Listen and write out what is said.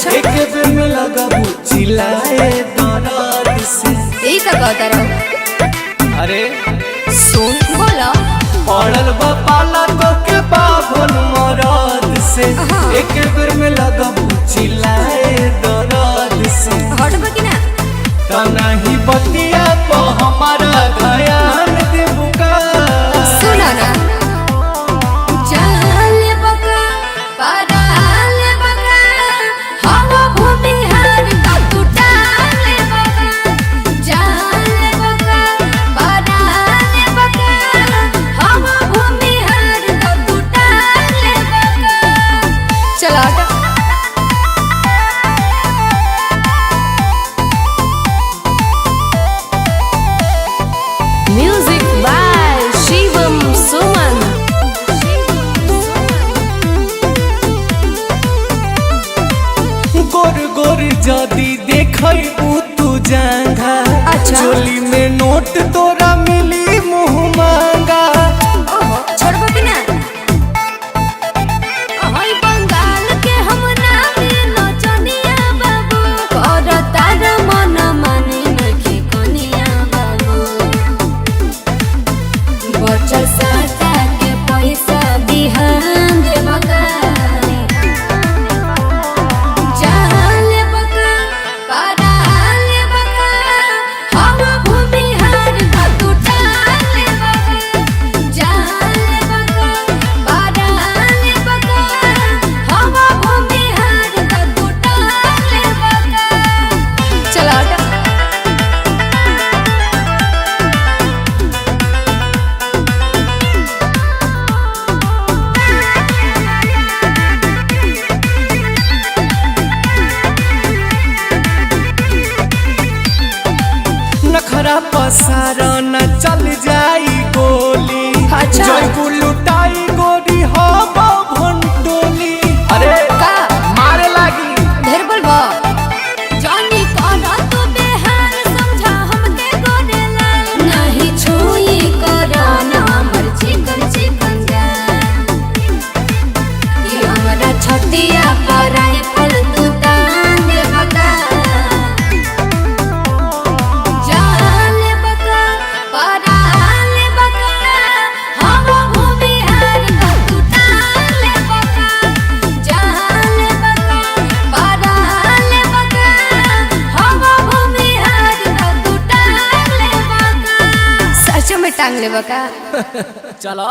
अच्छा एक बेर में लगबू चिल्लाए दर्द से। यही का कहता रहो। अरे सुन बोलो पड़ल बा पाला तो के बाभन मरद से। हाँ। एक बेर में लगबू चिल्लाए दर्द से। हटबो कि ना तना ही बतिया तो हमारा ध्यान देबू का। सुनो ना चले बका पाराले बका हवा भूमि हार का टूटाले बका चले बका पाराले बका हवा भूमि हार का टूटाले बका। चलो हटो। म्यूजिक बाय शिवम सुमन। गोर गोर जदी देखबू तू जांघा। अच्छा। चोली में नोट तोरा मिली मुँह मांगा। ओहो छोड़बो कि ना ओहई बंगाल के हम नामी नचनिया बाबू कर तार मन माने नखे कनिया बाबू बचल साता के पैसा बिहान दे बका जाले बका पाराले बका हवा भूमि हार का टूटाले बका जाले बका पाराले बका हवा भूमि हार का टूटाले बका। चलो हटो। नखरा पसारा न चल जाई गोली। अच्छा। जयबू लुटाई गोरी हो भंटोली। अरे का मारे लागी। ढेर बोलबो जानी करा तू बेहार समझा हमके गोरेला नहीं छुई करा ना हमर चिकन चिकन जा ये हमरा छतिया पर आए फल तू तान दे बका जाले बका पाराले बका हवा भूमि हार का तू ताले बका जाले बका पाराले बका हवा भूमि हार का तू ताले बका। सच में टांग ले बका। चलो।